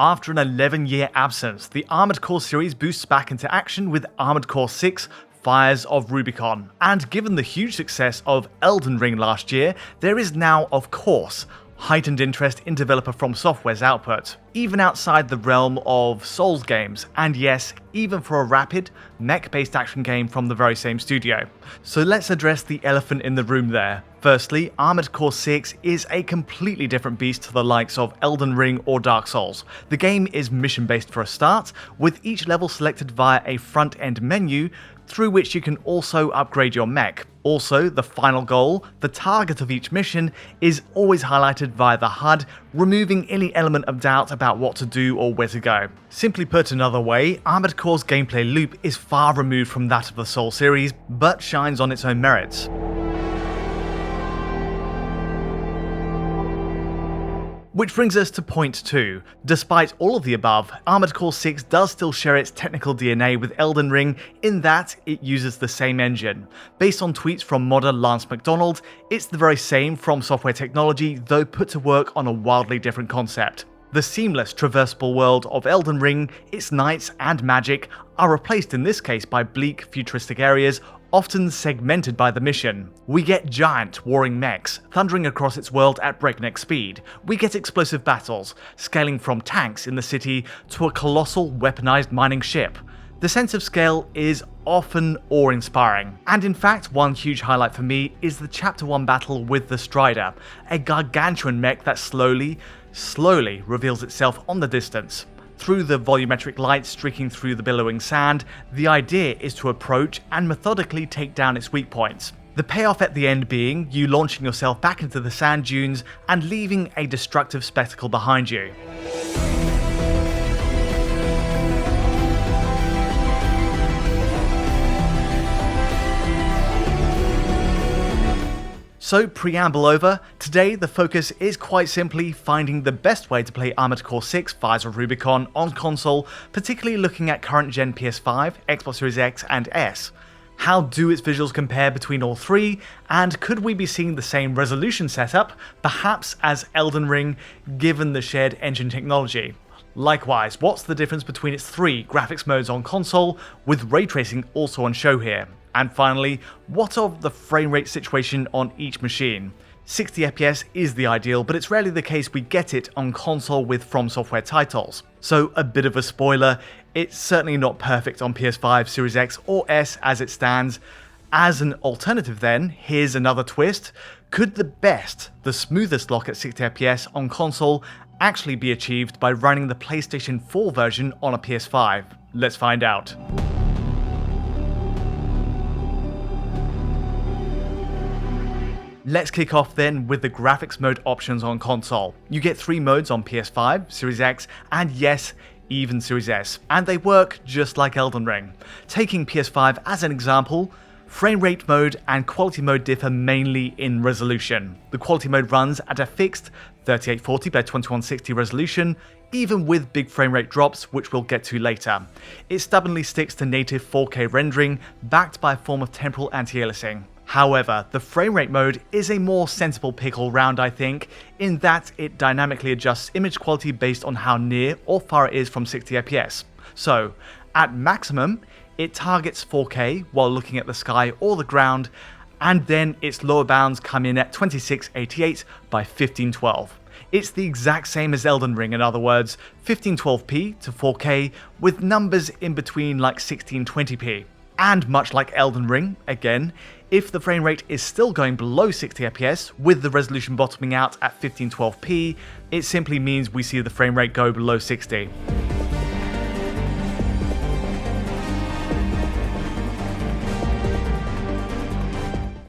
After an 11-year absence, the Armored Core series boosts back into action with Armored Core 6 Fires of Rubicon. And given the huge success of Elden Ring last year, there is now, of course, heightened interest in developer From Software's output, even outside the realm of Souls games, and yes, even for a rapid, mech-based action game from the very same studio. So let's address the elephant in the room there. Firstly, Armored Core 6 is a completely different beast to the likes of Elden Ring or Dark Souls. The game is mission-based for a start, with each level selected via a front-end menu, through which you can also upgrade your mech. Also, the final goal, the target of each mission, is always highlighted via the HUD, removing any element of doubt about what to do or where to go. Simply put another way, Armored Core's gameplay loop is far removed from that of the Souls series, but shines on its own merits. Which brings us to point 2. Despite all of the above, Armored Core 6 does still share its technical DNA with Elden Ring in that it uses the same engine. Based on tweets from modder Lance McDonald, it's the very same From Software technology, though put to work on a wildly different concept. The seamless, traversable world of Elden Ring, its knights and magic, are replaced in this case by bleak, futuristic areas, often segmented by the mission. We get giant, warring mechs, thundering across its world at breakneck speed. We get explosive battles, scaling from tanks in the city to a colossal, weaponized mining ship. The sense of scale is often awe-inspiring, and in fact one huge highlight for me is the Chapter 1 battle with the Strider, a gargantuan mech that slowly reveals itself on the distance. Through the volumetric light streaking through the billowing sand, the idea is to approach and methodically take down its weak points. The payoff at the end being you launching yourself back into the sand dunes and leaving a destructive spectacle behind you. So preamble over, today the focus is quite simply finding the best way to play Armored Core 6 Fires of Rubicon on console, particularly looking at current gen PS5, Xbox Series X and S. How do its visuals compare between all three, and could we be seeing the same resolution setup, perhaps as Elden Ring, given the shared engine technology? Likewise, what's the difference between its three graphics modes on console, with ray tracing also on show here? And finally, what of the frame rate situation on each machine? 60 FPS is the ideal, but it's rarely the case we get it on console with From Software titles. So a bit of a spoiler, it's certainly not perfect on PS5, Series X or S as it stands. As an alternative then, here's another twist. Could the smoothest lock at 60 FPS on console actually be achieved by running the PlayStation 4 version on a PS5? Let's find out. Let's kick off then with the graphics mode options on console. You get 3 modes on PS5, Series X, and yes, even Series S, and they work just like Elden Ring. Taking PS5 as an example, frame rate mode and quality mode differ mainly in resolution. The quality mode runs at a fixed 3840 by 2160 resolution, even with big frame rate drops, which we'll get to later. It stubbornly sticks to native 4K rendering, backed by a form of temporal anti-aliasing. However, the frame rate mode is a more sensible pick all round, I think, in that it dynamically adjusts image quality based on how near or far it is from 60 FPS. So, at maximum, it targets 4K while looking at the sky or the ground, and then its lower bounds come in at 2688 by 1512. It's the exact same as Elden Ring, in other words, 1512p to 4K with numbers in between like 1620p. And much like Elden Ring, again, if the frame rate is still going below 60 FPS, with the resolution bottoming out at 1512p, it simply means we see the frame rate go below 60.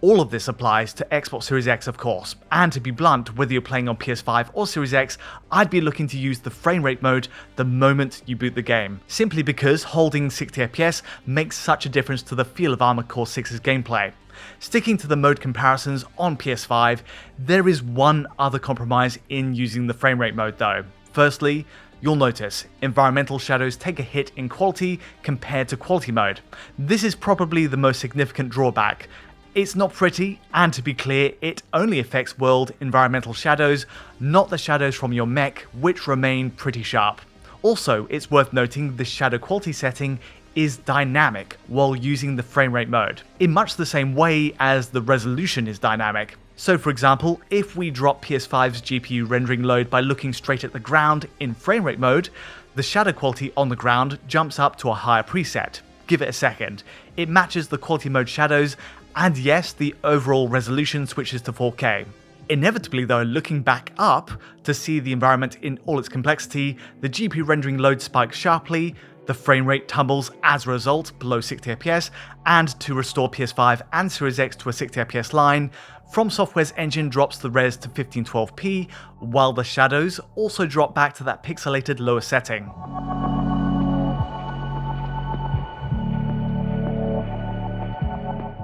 All of this applies to Xbox Series X, of course, and to be blunt, whether you're playing on PS5 or Series X, I'd be looking to use the frame rate mode the moment you boot the game, simply because holding 60 FPS makes such a difference to the feel of Armored Core 6's gameplay. Sticking to the mode comparisons on PS5, there is one other compromise in using the frame rate mode though. Firstly, you'll notice environmental shadows take a hit in quality compared to quality mode. This is probably the most significant drawback. It's not pretty, and to be clear, it only affects world environmental shadows, not the shadows from your mech, which remain pretty sharp. Also, it's worth noting the shadow quality setting is dynamic while using the frame rate mode, in much the same way as the resolution is dynamic. So for example, if we drop PS5's GPU rendering load by looking straight at the ground in frame rate mode, the shadow quality on the ground jumps up to a higher preset. Give it a second. It matches the quality mode shadows, and yes, the overall resolution switches to 4K. Inevitably though, looking back up to see the environment in all its complexity, the GPU rendering load spikes sharply, the frame rate tumbles as a result below 60fps, and to restore PS5 and Series X to a 60fps line, From Software's engine drops the res to 1512p, while the shadows also drop back to that pixelated lower setting.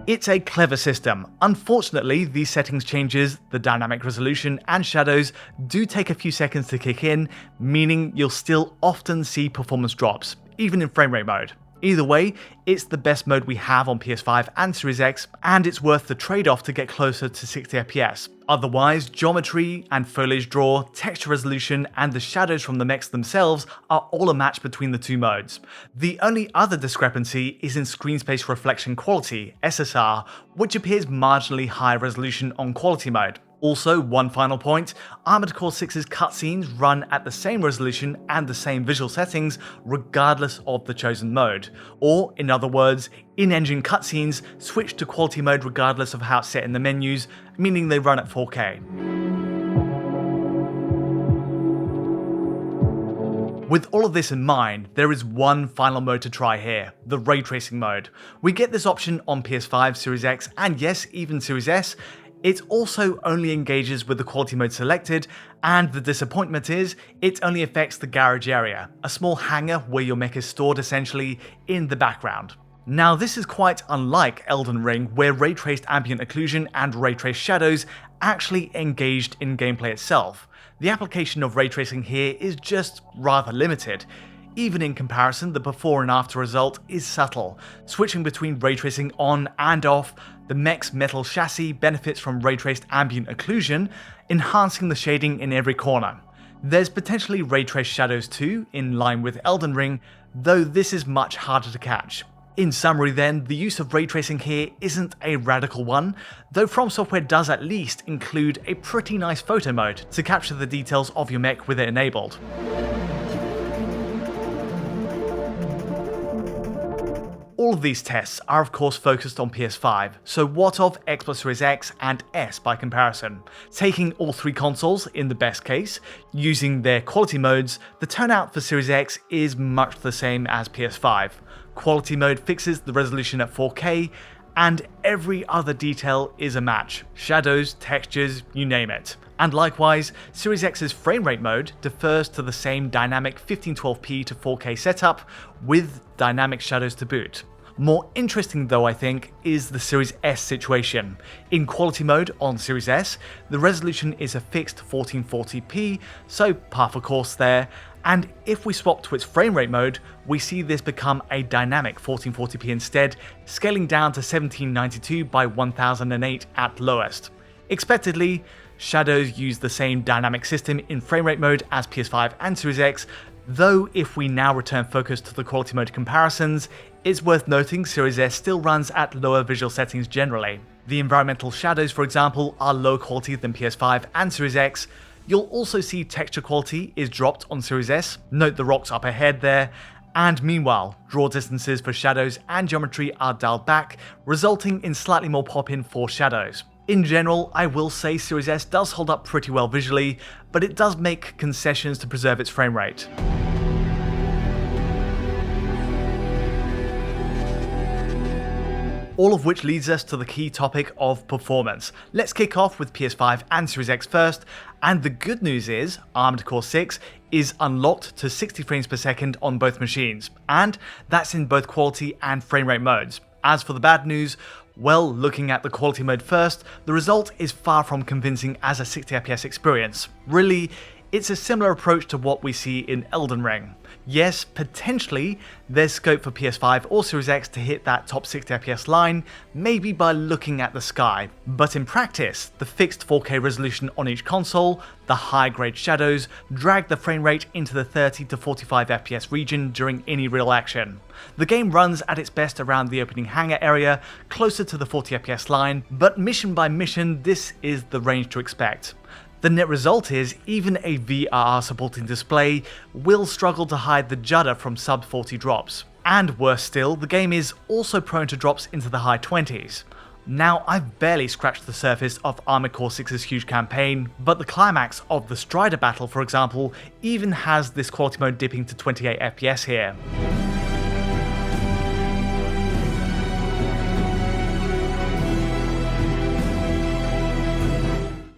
It's a clever system. Unfortunately, these settings changes, the dynamic resolution and shadows do take a few seconds to kick in, meaning you'll still often see performance drops, even in frame rate mode. Either way, it's the best mode we have on PS5 and Series X, and it's worth the trade-off to get closer to 60fps. Otherwise, geometry and foliage draw, texture resolution, and the shadows from the mechs themselves are all a match between the two modes. The only other discrepancy is in screen space reflection quality, SSR, which appears marginally higher resolution on quality mode. Also, one final point, Armored Core 6's cutscenes run at the same resolution and the same visual settings regardless of the chosen mode. Or, in other words, in-engine cutscenes switch to quality mode regardless of how it's set in the menus, meaning they run at 4K. With all of this in mind, there is one final mode to try here, the ray tracing mode. We get this option on PS5, Series X, and yes, even Series S. It also only engages with the quality mode selected, and the disappointment is, it only affects the garage area, a small hangar where your mech is stored essentially in the background. Now this is quite unlike Elden Ring, where ray-traced ambient occlusion and ray-traced shadows actually engaged in gameplay itself. The application of ray tracing here is just rather limited. Even in comparison, the before and after result is subtle. Switching between ray tracing on and off, the mech's metal chassis benefits from ray-traced ambient occlusion, enhancing the shading in every corner. There's potentially ray-traced shadows too, in line with Elden Ring, though this is much harder to catch. In summary then, the use of ray tracing here isn't a radical one, though From Software does at least include a pretty nice photo mode to capture the details of your mech with it enabled. All of these tests are of course focused on PS5, so what of Xbox Series X and S by comparison? Taking all three consoles in the best case, using their quality modes, the turnout for Series X is much the same as PS5. Quality mode fixes the resolution at 4K, and every other detail is a match. Shadows, textures, you name it. And likewise, Series X's frame rate mode defers to the same dynamic 1512p to 4K setup with dynamic shadows to boot. More interesting though, I think, is the Series S situation. In quality mode on Series S, the resolution is a fixed 1440p, so par for course there, and if we swap to its frame rate mode, we see this become a dynamic 1440p instead, scaling down to 1792 by 1008 at lowest. Expectedly, shadows use the same dynamic system in frame rate mode as PS5 and Series X, though if we now return focus to the quality mode comparisons, it's worth noting Series S still runs at lower visual settings generally. The environmental shadows, for example, are lower quality than PS5 and Series X. You'll also see texture quality is dropped on Series S, note the rocks up ahead there, and meanwhile, draw distances for shadows and geometry are dialed back, resulting in slightly more pop-in for shadows. In general, I will say Series S does hold up pretty well visually, but it does make concessions to preserve its frame rate. All of which leads us to the key topic of performance. Let's kick off with PS5 and Series X first, and the good news is Armored Core 6 is unlocked to 60 frames per second on both machines, and that's in both quality and frame rate modes. As for the bad news, well, looking at the quality mode first, the result is far from convincing as a 60fps experience. Really, It's a similar approach to what we see in Elden Ring. Yes, potentially, there's scope for PS5 or Series X to hit that top 60fps line, maybe by looking at the sky, but in practice, the fixed 4K resolution on each console, the high-grade shadows, drag the frame rate into the 30 to 45fps region during any real action. The game runs at its best around the opening hangar area, closer to the 40fps line, but mission by mission, this is the range to expect. The net result is even a VRR supporting display will struggle to hide the judder from sub 40 drops. And worse still, the game is also prone to drops into the high 20s. Now, I've barely scratched the surface of Armored Core 6's huge campaign, but the climax of the Strider battle, for example, even has this quality mode dipping to 28fps here.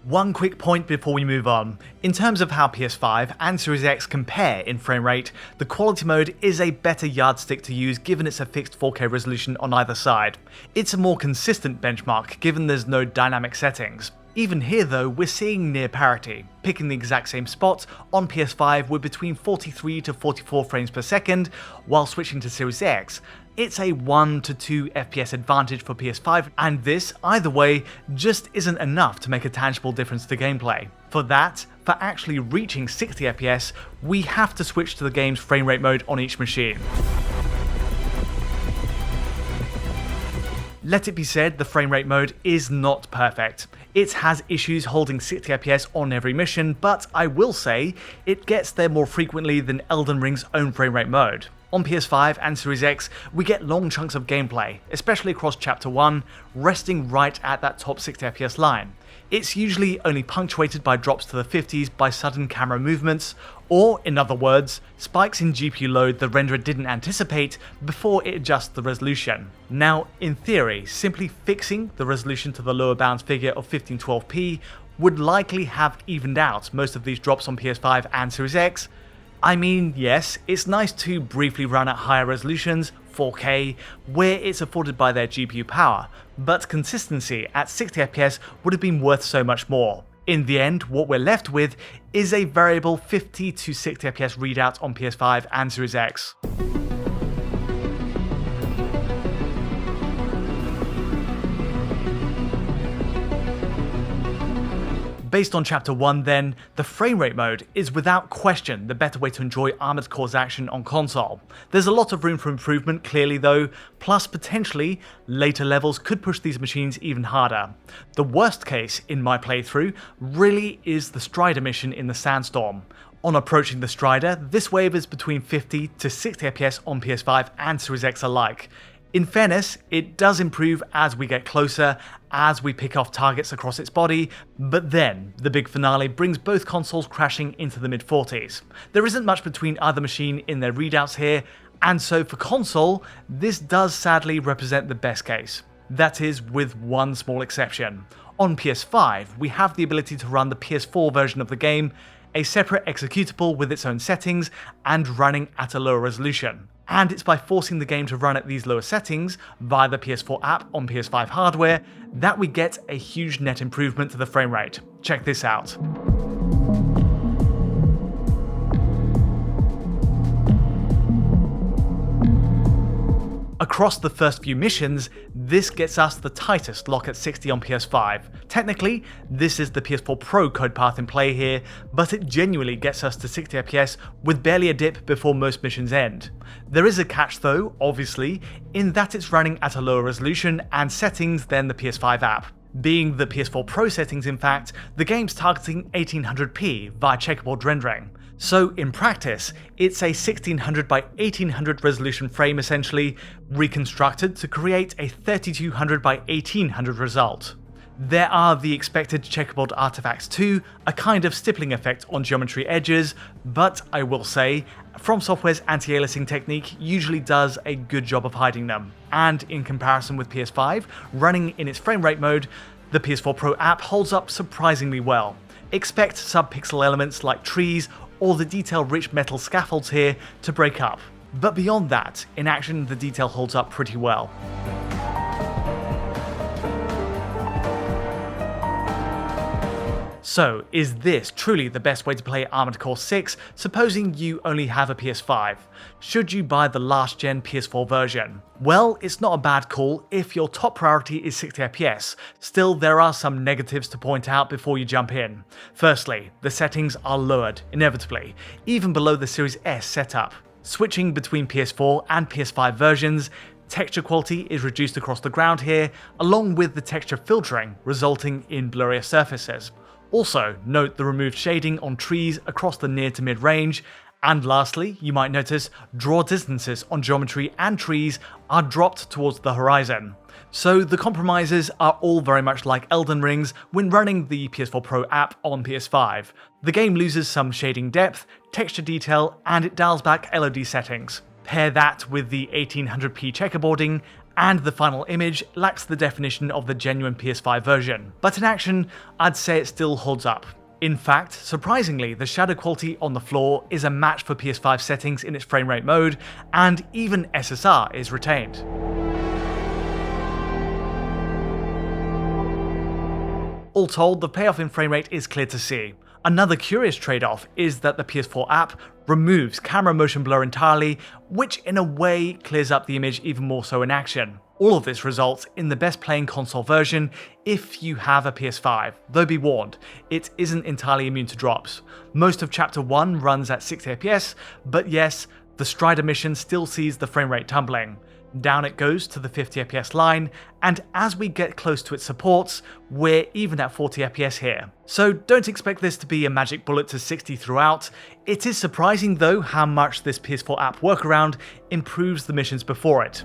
One quick point before we move on. In terms of how PS5 and Series X compare in frame rate, the quality mode is a better yardstick to use given it's a fixed 4K resolution on either side. It's a more consistent benchmark given there's no dynamic settings. Even here though, we're seeing near parity. Picking the exact same spot, on PS5 we're between 43 to 44 frames per second, while switching to Series X, it's a 1 to 2 FPS advantage for PS5, and this, either way, just isn't enough to make a tangible difference to gameplay. For that, for actually reaching 60 FPS, we have to switch to the game's frame rate mode on each machine. Let it be said, the frame rate mode is not perfect. It has issues holding 60 FPS on every mission, but I will say, it gets there more frequently than Elden Ring's own frame rate mode. On PS5 and Series X, we get long chunks of gameplay, especially across Chapter 1, resting right at that top 60fps line. It's usually only punctuated by drops to the 50s by sudden camera movements, or, in other words, spikes in GPU load the renderer didn't anticipate before it adjusts the resolution. Now, in theory, simply fixing the resolution to the lower bounds figure of 1512p would likely have evened out most of these drops on PS5 and Series X. I mean, yes, it's nice to briefly run at higher resolutions, 4K, where it's afforded by their GPU power, but consistency at 60fps would have been worth so much more. In the end, what we're left with is a variable 50 to 60fps readout on PS5 and Series X. Based on Chapter 1 then, the frame rate mode is without question the better way to enjoy Armored Core's action on console. There's a lot of room for improvement clearly though, plus potentially later levels could push these machines even harder. The worst case in my playthrough really is the Strider mission in the Sandstorm. On approaching the Strider, this wave is between 50 to 60fps on PS5 and Series X alike. In fairness, it does improve as we get closer, as we pick off targets across its body, but then the big finale brings both consoles crashing into the mid-40s. There isn't much between either machine in their readouts here, and so for console, this does sadly represent the best case. That is, with one small exception. On PS5, we have the ability to run the PS4 version of the game, a separate executable with its own settings, and running at a lower resolution. And it's by forcing the game to run at these lower settings via the PS4 app on PS5 hardware that we get a huge net improvement to the frame rate. Check this out. Across the first few missions, this gets us the tightest lock at 60 on PS5. Technically, this is the PS4 Pro code path in play here, but it genuinely gets us to 60fps with barely a dip before most missions end. There is a catch though, obviously, in that it's running at a lower resolution and settings than the PS5 app. Being the PS4 Pro settings in fact, the game's targeting 1800p via checkerboard rendering. So in practice, it's a 1600 by 1800 resolution frame essentially, reconstructed to create a 3200 by 1800 result. There are the expected checkerboard artifacts too, a kind of stippling effect on geometry edges, but I will say, From Software's anti-aliasing technique usually does a good job of hiding them, and in comparison with PS5, running in its frame rate mode, the PS4 Pro app holds up surprisingly well. Expect sub-pixel elements like trees or the detail-rich metal scaffolds here to break up. But beyond that, in action the detail holds up pretty well. So, is this truly the best way to play Armored Core 6, supposing you only have a PS5? Should you buy the last gen PS4 version? Well, it's not a bad call if your top priority is 60fps. Still, there are some negatives to point out before you jump in. Firstly, the settings are lowered, inevitably, even below the Series S setup. Switching between PS4 and PS5 versions, texture quality is reduced across the ground here, along with the texture filtering, resulting in blurrier surfaces. Also, note the removed shading on trees across the near to mid range. And lastly, you might notice draw distances on geometry and trees are dropped towards the horizon. So the compromises are all very much like Elden Rings when running the PS4 Pro app on PS5. The game loses some shading depth, texture detail, and it dials back LOD settings. Pair that with the 1800p checkerboarding, and the final image lacks the definition of the genuine PS5 version. But in action, I'd say it still holds up. In fact, surprisingly, the shadow quality on the floor is a match for PS5 settings in its framerate mode, and even SSR is retained. All told, the payoff in framerate is clear to see. Another curious trade-off is that the PS4 app removes camera motion blur entirely, which in a way clears up the image even more so in action. All of this results in the best playing console version if you have a PS5, though be warned, it isn't entirely immune to drops. Most of Chapter 1 runs at 60fps, but yes, the Strider mission still sees the framerate tumbling. Down it goes to the 50fps line, and as we get close to its supports, we're even at 40fps here. So don't expect this to be a magic bullet to 60 throughout. It is surprising though how much this PS4 app workaround improves the missions before it.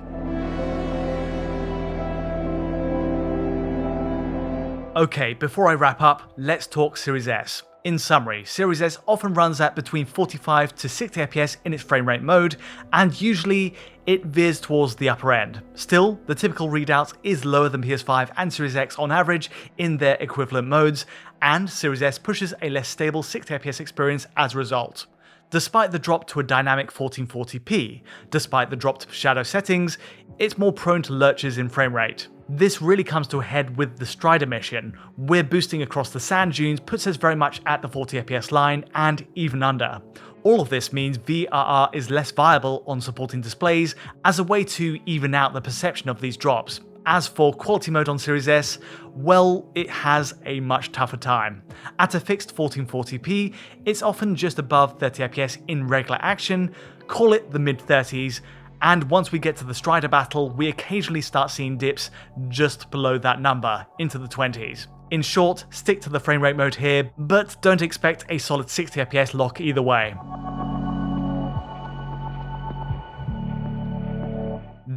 Okay, before I wrap up, let's talk Series S. In summary, Series S often runs at between 45 to 60fps in its framerate mode, and usually it veers towards the upper end. Still, the typical readout is lower than PS5 and Series X on average in their equivalent modes, and Series S pushes a less stable 60fps experience as a result. Despite the drop to a dynamic 1440p, despite the dropped shadow settings, it's more prone to lurches in framerate. This really comes to a head with the Strider mission, where boosting across the sand dunes puts us very much at the 40fps line and even under. All of this means VRR is less viable on supporting displays as a way to even out the perception of these drops. As for quality mode on Series S, well, it has a much tougher time. At a fixed 1440p, it's often just above 30fps in regular action, call it the mid-30s, and once we get to the Strider battle, we occasionally start seeing dips just below that number, into the 20s. In short, stick to the framerate mode here, but don't expect a solid 60fps lock either way.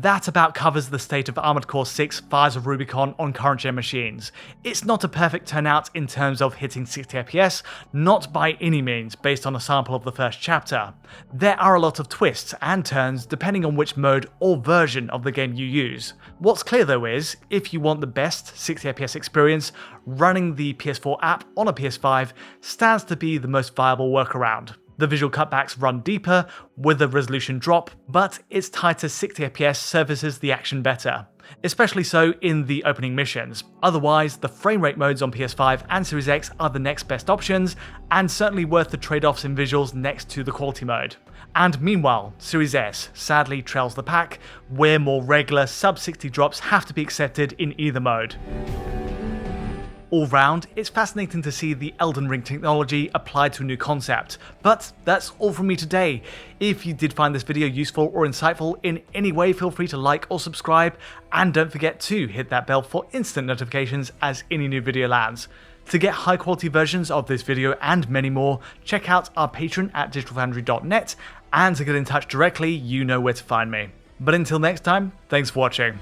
That about covers the state of Armored Core 6 Fires of Rubicon on current gen machines. It's not a perfect turnout in terms of hitting 60fps, not by any means based on a sample of the first chapter. There are a lot of twists and turns depending on which mode or version of the game you use. What's clear though is, if you want the best 60fps experience, running the PS4 app on a PS5 stands to be the most viable workaround. The visual cutbacks run deeper with a resolution drop, but its tighter 60fps services the action better, especially so in the opening missions. Otherwise, the framerate modes on PS5 and Series X are the next best options, and certainly worth the trade-offs in visuals next to the quality mode. And meanwhile, Series S sadly trails the pack, where more regular sub-60 drops have to be accepted in either mode. All round, it's fascinating to see the Elden Ring technology applied to a new concept. But that's all from me today. If you did find this video useful or insightful in any way, feel free to like or subscribe, and don't forget to hit that bell for instant notifications as any new video lands. To get high quality versions of this video and many more, check out our Patreon at digitalfoundry.net, and to get in touch directly, you know where to find me. But until next time, thanks for watching.